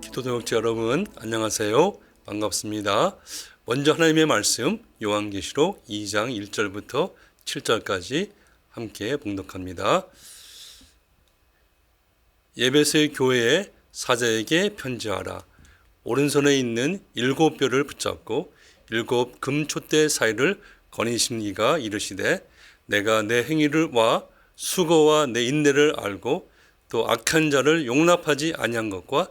기도동역자 여러분 안녕하세요. 반갑습니다. 먼저 하나님의 말씀 요한계시록 2장 1절부터 7절까지 함께 봉독합니다. 에베소의 교회의 사자에게 편지하라. 오른손에 있는 7뼈를 붙잡고 7 금촛대 사이를 거니신 이가 이르시되 내가 내 행위와 수고와 내 인내를 알고 또 악한 자를 용납하지 아니한 것과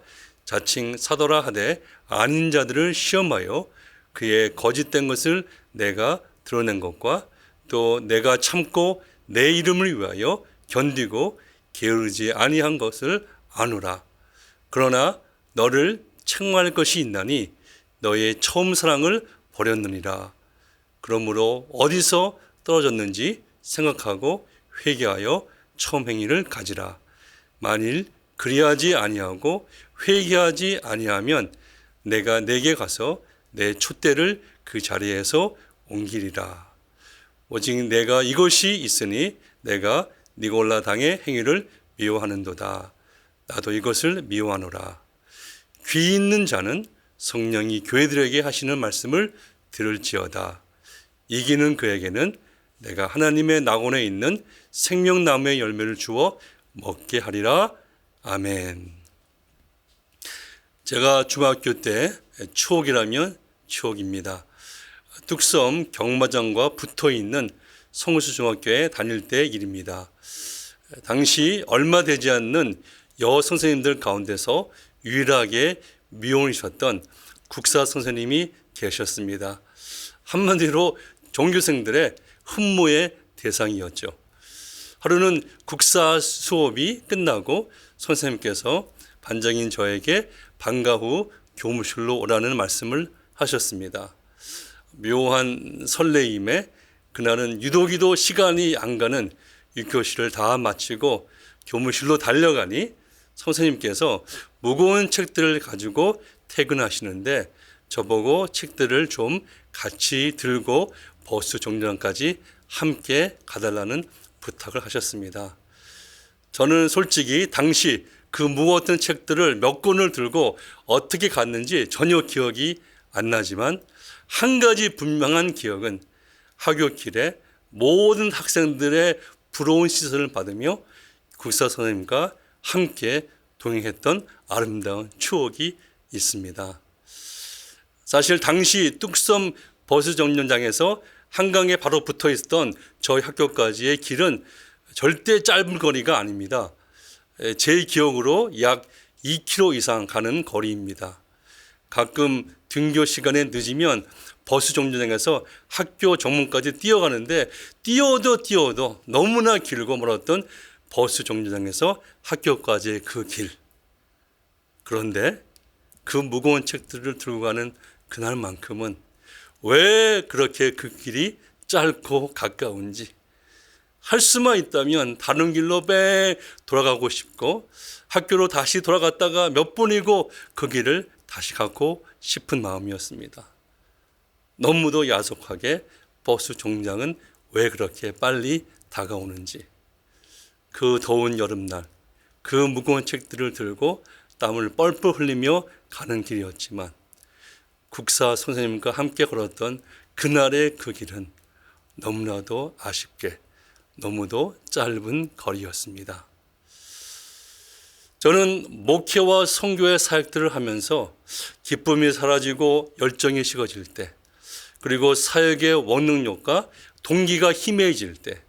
자칭 사도라 하되 아닌 자들을 시험하여 그의 거짓된 것을 내가 드러낸 것과 또 내가 참고 내 이름을 위하여 견디고 게으르지 아니한 것을 아노라. 그러나 너를 책망할 것이 있나니 너의 처음 사랑을 버렸느니라. 그러므로 어디서 떨어졌는지 생각하고 회개하여 처음 행위를 가지라. 만일 그리하지 아니하고 회개하지 아니하면 내가 내게 가서 내 촛대를 그 자리에서 옮기리라. 오직 내가 이것이 있으니 내가 니골라 당의 행위를 미워하는도다. 나도 이것을 미워하노라. 귀 있는 자는 성령이 교회들에게 하시는 말씀을 들을지어다. 이기는 그에게는 내가 하나님의 낙원에 있는 생명나무의 열매를 주어 먹게 하리라. 아멘. 제가 중학교 때 추억이라면 추억입니다. 뚝섬 경마장과 붙어있는 성수중학교에 다닐 때 일입니다. 당시 얼마 되지 않는 여선생님들 가운데서 유일하게 미혼이셨던 국사 선생님이 계셨습니다. 한마디로 종교생들의 흠모의 대상이었죠. 하루는 국사 수업이 끝나고 선생님께서 반장인 저에게 방과 후 교무실로 오라는 말씀을 하셨습니다. 묘한 설레임에 그날은 유독이도 시간이 안 가는 6교시를 다 마치고 교무실로 달려가니 선생님께서 무거운 책들을 가지고 퇴근하시는데 저보고 책들을 좀 같이 들고 버스 정류장까지 함께 가달라는 부탁을 하셨습니다. 저는 솔직히 당시 그 무거웠던 책들을 몇 권을 들고 어떻게 갔는지 전혀 기억이 안 나지만 한 가지 분명한 기억은 하굣길에 모든 학생들의 부러운 시선을 받으며 국사 선생님과 함께 동행했던 아름다운 추억이 있습니다. 사실 당시 뚝섬 버스 정류장에서 한강에 바로 붙어 있었던 저희 학교까지의 길은 절대 짧은 거리가 아닙니다. 제 기억으로 약 2km 이상 가는 거리입니다. 가끔 등교 시간에 늦으면 버스 정류장에서 학교 정문까지 뛰어가는데 뛰어도 너무나 길고 멀었던 버스 정류장에서 학교까지의 그 길. 그런데 그 무거운 책들을 들고 가는 그날만큼은 왜 그렇게 그 길이 짧고 가까운지 할 수만 있다면 다른 길로 돌아가고 싶고 학교로 다시 돌아갔다가 몇 분이고 그 길을 다시 가고 싶은 마음이었습니다. 너무도 야속하게 버스 정류장은 왜 그렇게 빨리 다가오는지. 그 더운 여름날 그 무거운 책들을 들고 땀을 뻘뻘 흘리며 가는 길이었지만 국사 선생님과 함께 걸었던 그날의 그 길은 너무나도 아쉽게 너무도 짧은 거리였습니다. 저는 목회와 선교의 사역들을 하면서 기쁨이 사라지고 열정이 식어질 때, 그리고 사역의 원능력과 동기가 희미해질 때,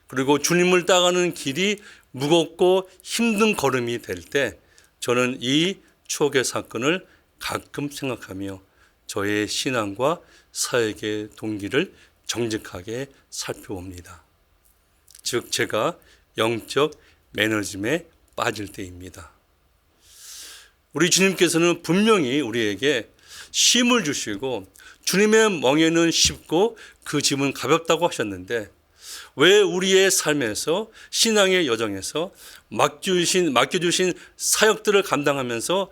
그리고 주님을 따라가는 길이 무겁고 힘든 걸음이 될 때 저는 이 추억의 사건을 가끔 생각하며 저의 신앙과 사역의 동기를 정직하게 살펴봅니다. 즉 제가 영적 매너즘에 빠질 때입니다. 우리 주님께서는 분명히 우리에게 쉼을 주시고 주님의 멍에는 쉽고 그 짐은 가볍다고 하셨는데 왜 우리의 삶에서 신앙의 여정에서 맡겨주신 사역들을 감당하면서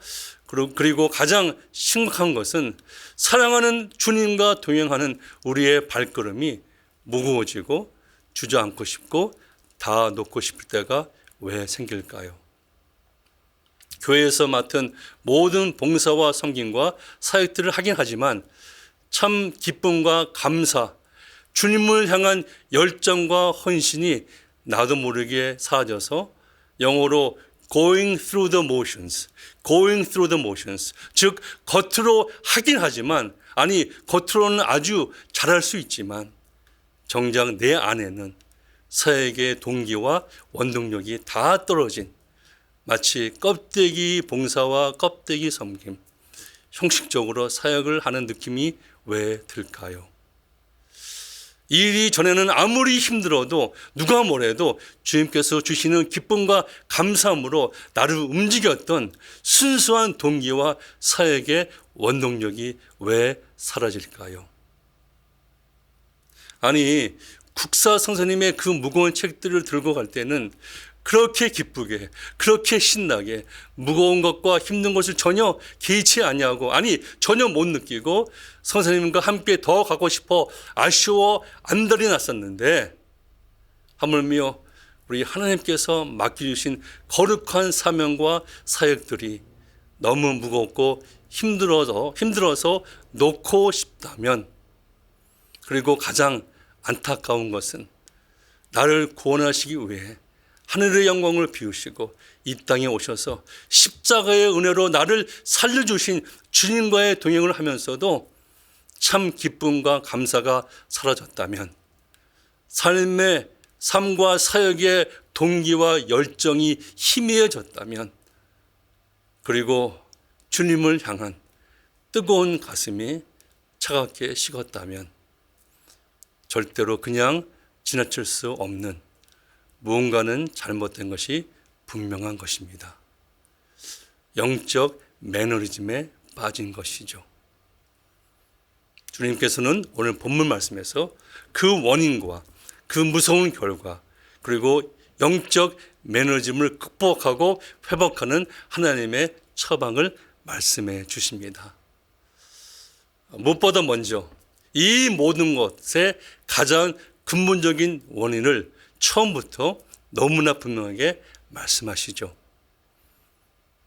그리고 가장 심각한 것은 사랑하는 주님과 동행하는 우리의 발걸음이 무거워지고 주저앉고 싶고 다 놓고 싶을 때가 왜 생길까요? 교회에서 맡은 모든 봉사와 섬김과 사역들을 하긴 하지만 참 기쁨과 감사, 주님을 향한 열정과 헌신이 나도 모르게 사라져서 영어로 going through the motions, 즉 겉으로 하긴 하지만 겉으로는 아주 잘할 수 있지만 정작 내 안에는 사역의 동기와 원동력이 다 떨어진 마치 껍데기 봉사와 껍데기 섬김, 형식적으로 사역을 하는 느낌이 왜 들까요? 이 일이 전에는 아무리 힘들어도 누가 뭐래도 주님께서 주시는 기쁨과 감사함으로 나를 움직였던 순수한 동기와 사역의 원동력이 왜 사라질까요? 국사 선생님의 그 무거운 책들을 들고 갈 때는 그렇게 기쁘게, 그렇게 신나게 무거운 것과 힘든 것을 전혀 개의치 아니하고 전혀 못 느끼고 선생님과 함께 더 가고 싶어 아쉬워 안달이 났었는데 하물며 우리 하나님께서 맡겨주신 거룩한 사명과 사역들이 너무 무겁고 힘들어서 놓고 싶다면, 그리고 가장 안타까운 것은 나를 구원하시기 위해 하늘의 영광을 비우시고 이 땅에 오셔서 십자가의 은혜로 나를 살려주신 주님과의 동행을 하면서도 참 기쁨과 감사가 사라졌다면, 삶과 사역의 동기와 열정이 희미해졌다면, 그리고 주님을 향한 뜨거운 가슴이 차갑게 식었다면 절대로 그냥 지나칠 수 없는 무언가는 잘못된 것이 분명한 것입니다. 영적 매너리즘에 빠진 것이죠. 주님께서는 오늘 본문 말씀에서 그 원인과 그 무서운 결과, 그리고 영적 매너리즘을 극복하고 회복하는 하나님의 처방을 말씀해 주십니다. 무엇보다 먼저 이 모든 것의 가장 근본적인 원인을 처음부터 너무나 분명하게 말씀하시죠.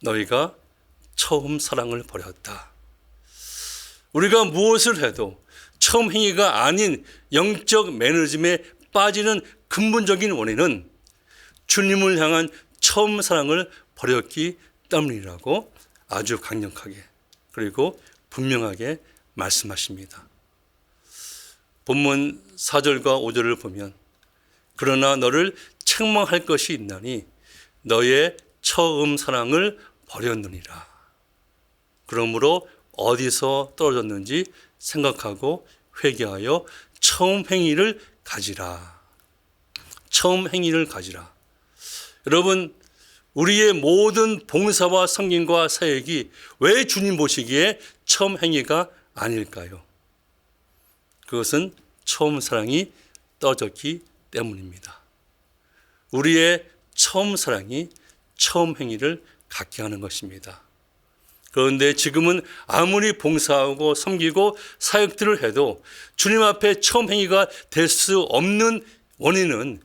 너희가 처음 사랑을 버렸다. 우리가 무엇을 해도 처음 행위가 아닌 영적 매너리즘에 빠지는 근본적인 원인은 주님을 향한 처음 사랑을 버렸기 때문이라고 아주 강력하게 그리고 분명하게 말씀하십니다. 본문 4절과 5절을 보면 그러나 너를 책망할 것이 있나니 너의 처음 사랑을 버렸느니라. 그러므로 어디서 떨어졌는지 생각하고 회개하여 처음 행위를 가지라. 처음 행위를 가지라. 여러분, 우리의 모든 봉사와 섬김과 사역이 왜 주님 보시기에 처음 행위가 아닐까요? 그것은 처음 사랑이 떨어졌기 때문입니다. 우리의 처음 사랑이 처음 행위를 갖게 하는 것입니다. 그런데 지금은 아무리 봉사하고 섬기고 사역들을 해도 주님 앞에 처음 행위가 될 수 없는 원인은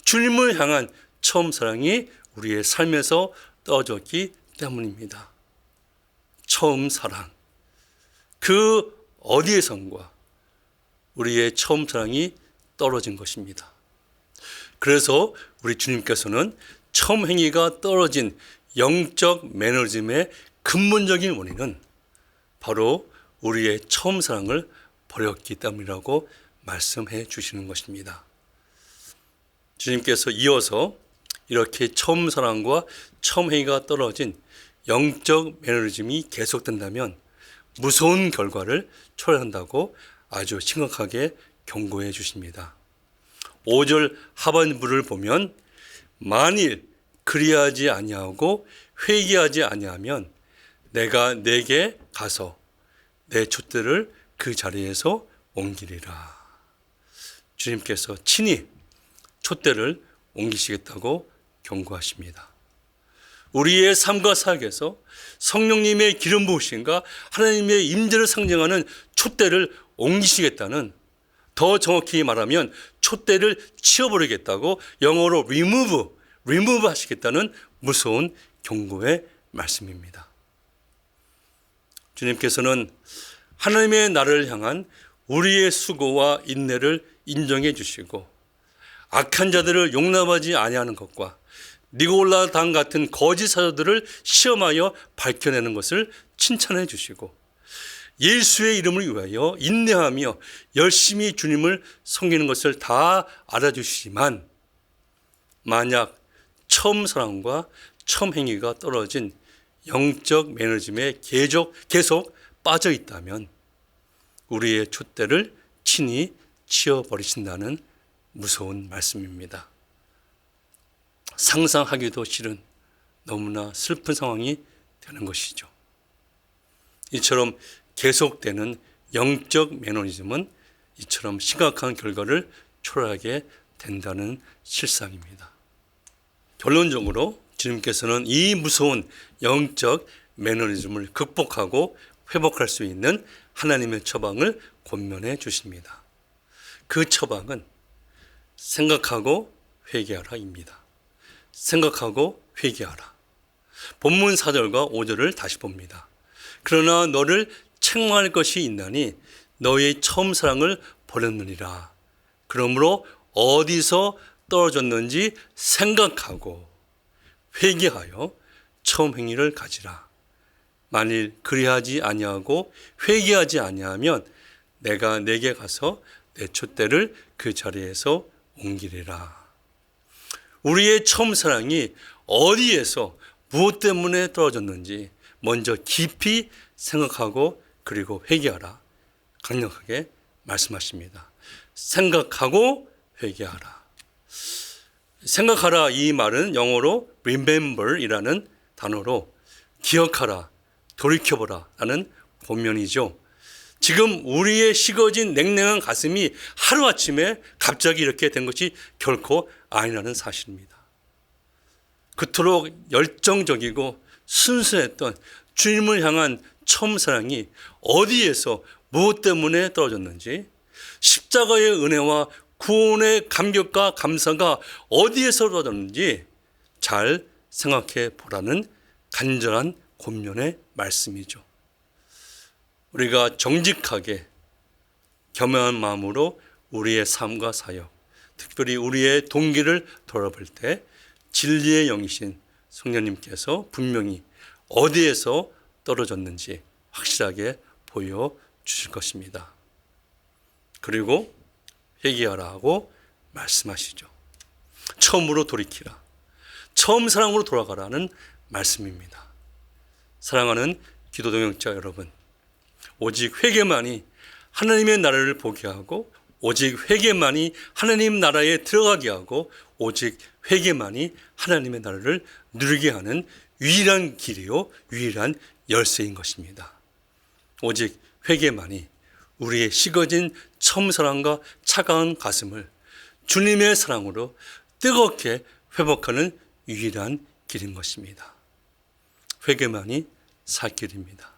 주님을 향한 처음 사랑이 우리의 삶에서 떨어졌기 때문입니다. 처음 사랑, 그 어디에선가 우리의 처음 사랑이 떨어진 것입니다. 그래서 우리 주님께서는 처음 행위가 떨어진 영적 매너리즘의 근본적인 원인은 바로 우리의 처음 사랑을 버렸기 때문이라고 말씀해 주시는 것입니다. 주님께서 이어서 이렇게 처음 사랑과 처음 행위가 떨어진 영적 매너리즘이 계속된다면 무서운 결과를 초래한다고 아주 심각하게 경고해 주십니다. 5절 하반부를 보면 만일 그리하지 아니하고 회개하지 아니하면 내가 내게 가서 내 촛대를 그 자리에서 옮기리라. 주님께서 친히 촛대를 옮기시겠다고 경고하십니다. 우리의 삶과 사역에서 성령님의 기름 부으심과 하나님의 임재를 상징하는 촛대를 옮기시겠다는, 더 정확히 말하면 촛대를 치워버리겠다고 영어로 remove 하시겠다는 무서운 경고의 말씀입니다. 주님께서는 하나님의 나라를 향한 우리의 수고와 인내를 인정해 주시고 악한 자들을 용납하지 아니하는 것과 니고라 당 같은 거짓 사도들을 시험하여 밝혀내는 것을 칭찬해 주시고 예수의 이름을 위하여 인내하며 열심히 주님을 섬기는 것을 다 알아주시지만 만약 처음 사랑과 처음 행위가 떨어진 영적 매너즘에 계속 빠져 있다면 우리의 촛대를 친히 치워버리신다는 무서운 말씀입니다. 상상하기도 싫은 너무나 슬픈 상황이 되는 것이죠. 이처럼 계속되는 영적 매너리즘은 이처럼 심각한 결과를 초래하게 된다는 실상입니다. 결론적으로 주님께서는 이 무서운 영적 매너리즘을 극복하고 회복할 수 있는 하나님의 처방을 권면해 주십니다. 그 처방은 생각하고 회개하라입니다. 생각하고 회개하라. 본문 4절과 5절을 다시 봅니다. 그러나 너를 책망할 것이 있나니 너의 처음 사랑을 버렸느니라. 그러므로 어디서 떨어졌는지 생각하고 회개하여 처음 행위를 가지라. 만일 그리하지 아니하고 회개하지 아니하면 내가 내게 가서 내 촛대를 그 자리에서 옮기리라. 우리의 처음 사랑이 어디에서 무엇 때문에 떨어졌는지 먼저 깊이 생각하고 그리고 회개하라. 강력하게 말씀하십니다. 생각하고 회개하라. 생각하라 이 말은 영어로 remember이라는 단어로 기억하라, 돌이켜보라 라는 본면이죠. 지금 우리의 식어진 냉랭한 가슴이 하루아침에 갑자기 이렇게 된 것이 결코 아니라는 사실입니다. 그토록 열정적이고 순수했던 주님을 향한 처음 사랑이 어디에서 무엇 때문에 떨어졌는지, 십자가의 은혜와 구원의 감격과 감사가 어디에서 떨어졌는지 잘 생각해 보라는 간절한 권면의 말씀이죠. 우리가 정직하게 겸허한 마음으로 우리의 삶과 사역, 특별히 우리의 동기를 돌아볼 때 진리의 영이신 성령님께서 분명히 어디에서 떨어졌는지 확실하게 보여주실 것입니다. 그리고 회개하라 하고 말씀하시죠. 처음으로 돌이키라. 처음 사랑으로 돌아가라는 말씀입니다. 사랑하는 기도 동역자 여러분, 오직 회개만이 하나님의 나라를 보게 하고 오직 회개만이 하나님 나라에 들어가게 하고 오직 회개만이 하나님의 나라를 누리게 하는 유일한 길이요 유일한 열쇠인 것입니다. 오직 회개만이 우리의 식어진 처음 사랑과 차가운 가슴을 주님의 사랑으로 뜨겁게 회복하는 유일한 길인 것입니다. 회개만이 살 길입니다.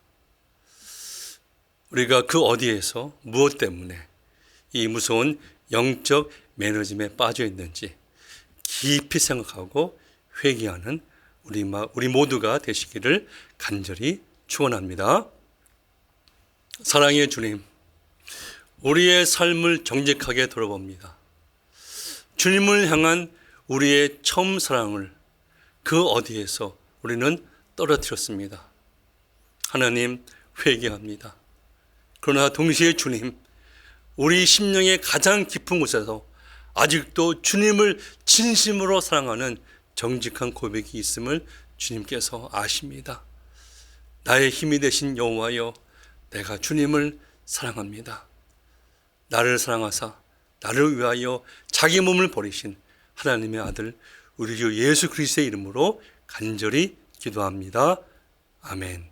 우리가 그 어디에서 무엇 때문에 이 무서운 영적 매너즘에 빠져 있는지 깊이 생각하고 회개하는 우리 모두가 되시기를 간절히 축원합니다. 사랑의 주님, 우리의 삶을 정직하게 돌아봅니다. 주님을 향한 우리의 처음 사랑을 그 어디에서 우리는 떨어뜨렸습니다. 하나님, 회개합니다. 그러나 동시에 주님, 우리 심령의 가장 깊은 곳에서 아직도 주님을 진심으로 사랑하는 정직한 고백이 있음을 주님께서 아십니다. 나의 힘이 되신 여호와여, 내가 주님을 사랑합니다. 나를 사랑하사 나를 위하여 자기 몸을 버리신 하나님의 아들 우리 주 예수 그리스도의 이름으로 간절히 기도합니다. 아멘.